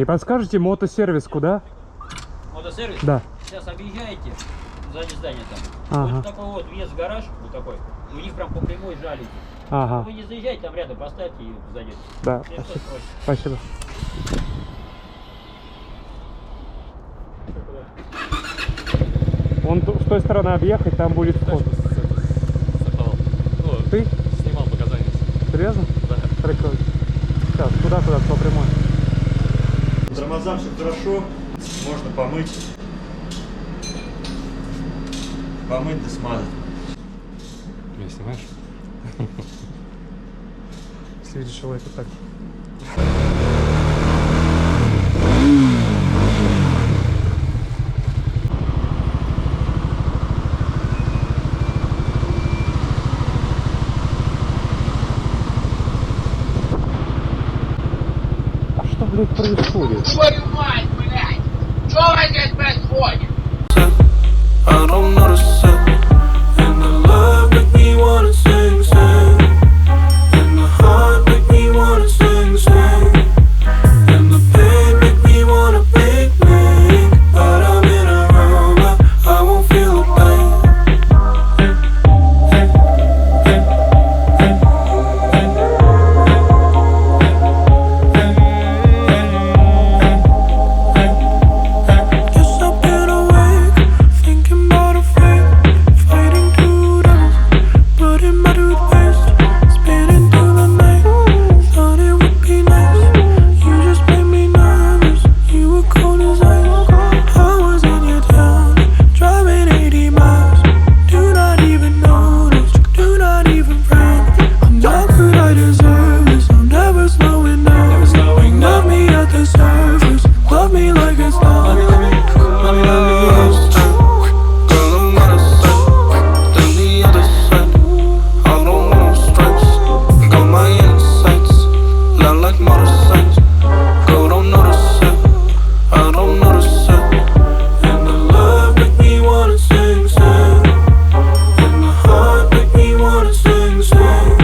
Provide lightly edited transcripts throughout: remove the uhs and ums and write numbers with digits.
подскажете мотосервис куда? Мотосервис? Да. Сейчас объезжаете, сзади здания там. Ага. Вот такой вот въезд в гараж, вот такой. У них прям по прямой жалите. Ага. Вы не заезжайте, там рядом поставьте и зайдете. Да, Если что, спасибо. спросите. Спасибо. Вон с той стороны объехать, там будет вход. Ну, ты? Снимал показания. Серьезно? Да. Прикольно. Сейчас, куда-куда, по прямой. Тормозам все хорошо, можно помыть. Помыть да смазать. Меня снимаешь? Если решил это так. А что, блядь, происходит? Твою мать, блядь! Что здесь происходит? I don't notice it. And the love make me wanna sing, sing. And the heart make me wanna sing, sing. And the pain make me wanna big, big. But I'm in a room, but I won't feel a thing. Guess I've been awake, thinking about a fate, fighting two devils, putting my toothpaste, spinning through the night. Thought it would be nice. You just made me nervous. You were cold as ice. I was in your town, driving 80 miles. Do not even notice, do not even frown. How could I deserve this? I'm never slowing down. Love me at the surface, love me like it's not. Let me use the girl, I'm not a set. Then the other side, I don't want no stripes. Got my insights, loud like motorcycles. Girl, don't notice it, I don't notice it. And the love make me wanna sing, sing. And the heart make me wanna sing, sing.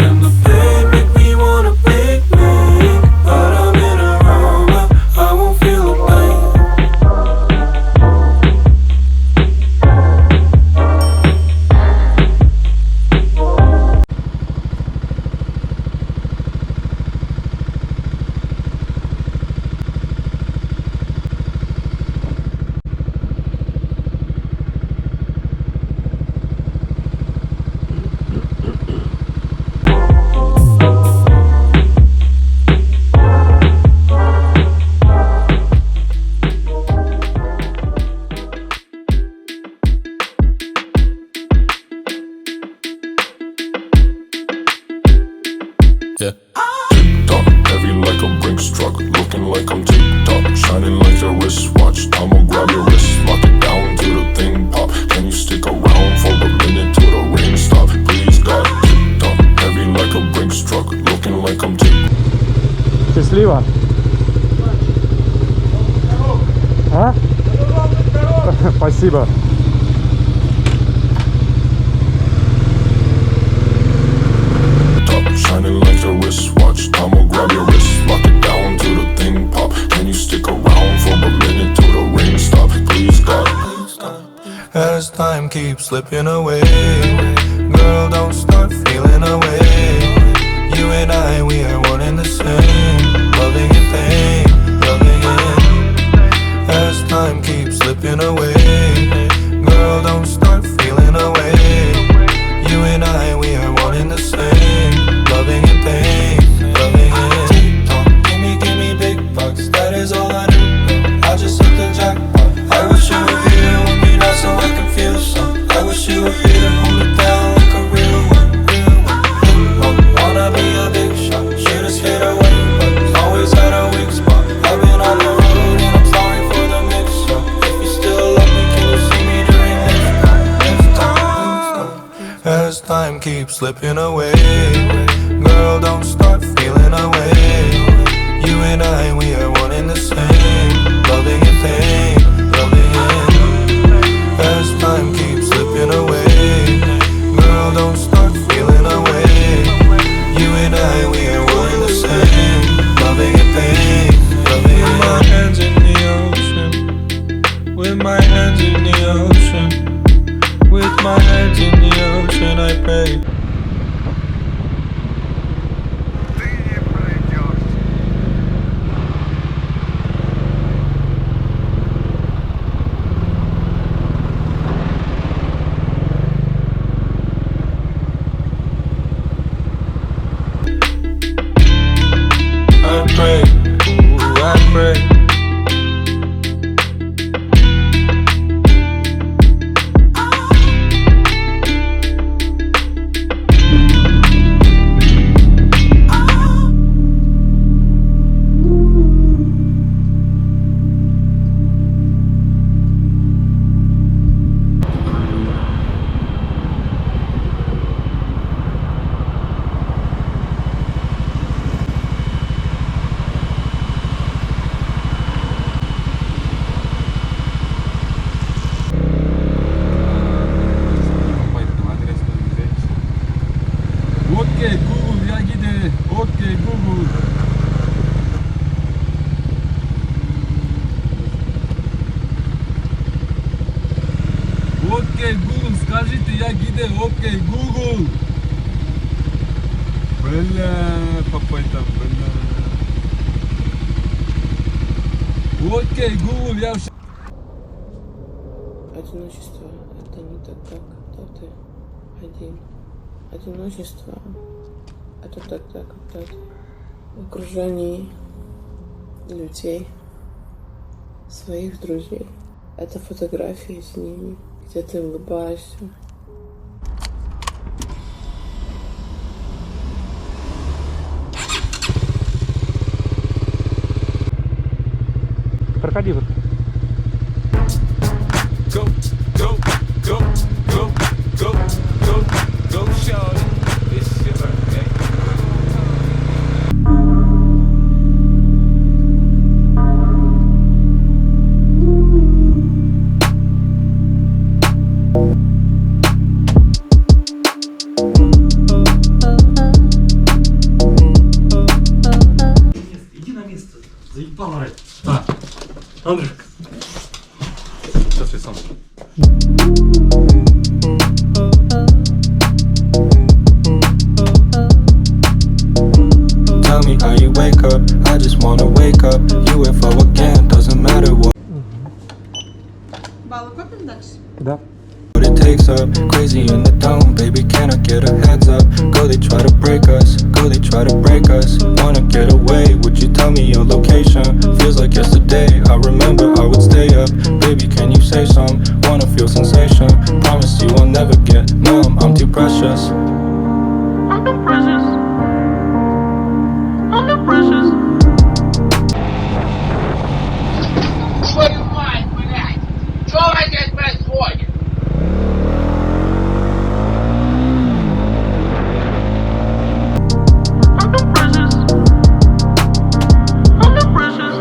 And the pain make me wanna big, big. But I'm in a room, but I won't feel a thing. Yeah. Tick-tock, heavy like a Brinks truck, looking like I'm tick-tock, shining like a wristwatch. I'ma grab your wrist, lock it down till the thing pop. Can you stick around for a minute till the rain stop? Please God. Tick-tock, heavy like a Brinks truck, looking like I'm tick-tock. Счастливо. А? Спасибо. Shining like a wristwatch. I'ma grab your wrist, lock it down till the thing pop. Can you stick around for a minute till the rain stop? Please God. As time keeps slipping away, girl, don't start feeling away. You and I, we are one and the same. Loving and pain, loving it. As time keeps slipping away, girl, don't start feeling away. You and I, we are one and the same. Loving and pain, loving it. Give me big bucks, that is all I do. I just hit the jackpot. I wish you were here with me now so I can feel some. I wish you were here to hold me down like a real one, real one. Wanna be a big shot, should've stayed away, but always had a weak spot. I've been on the road and I'm sorry for the mix-up. If you still love me, can you see me during next time? As time keeps slipping away, girl, don't start feeling away. You and I, we are one and the same. Loving and pain, loving it. As time keeps slipping away, girl, don't start feeling away. You and I, we are one and the same. Loving and pain, loving Окей, Google, скажите, я где? Окей, Google. Бля, папай там, бля. Окей, Google, я уже... Одиночество — это не тогда, когда ты один. Одиночество — это тогда, когда ты в окружении людей, своих друзей. Это фотографии с ними, где ты улыбаешься. Проходи вот. Go, go, go, go, go, go, go, shawty. It's your birthday. Иди на место. Заебал орать. Андрюшка. Сейчас я сам. Tell me how you wake up. I just wanna wake up. UFO again, doesn't matter what Балу копим дальше? Да. it takes up. Crazy in the dome, baby, can I get a heads up? Go, they try to break us. Go, they try to break us. Wanna get away, would you tell me your location? Feels like yesterday, I remember I would stay up. Baby, can you say some? Wanna feel sensation. Promise you I'll never get numb, I'm too precious. I'm too precious. I'm too precious. Твою мать, блядь! Что здесь происходит?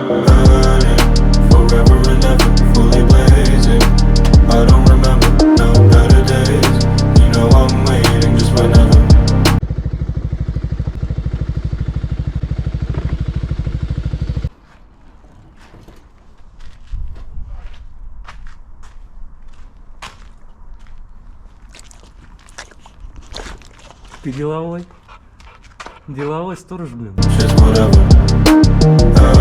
Burning, forever and ever, fully blazing. I don't remember no better days. You know I'm waiting just whenever. Ты деловой? Деловой сторож, блин. Just whatever.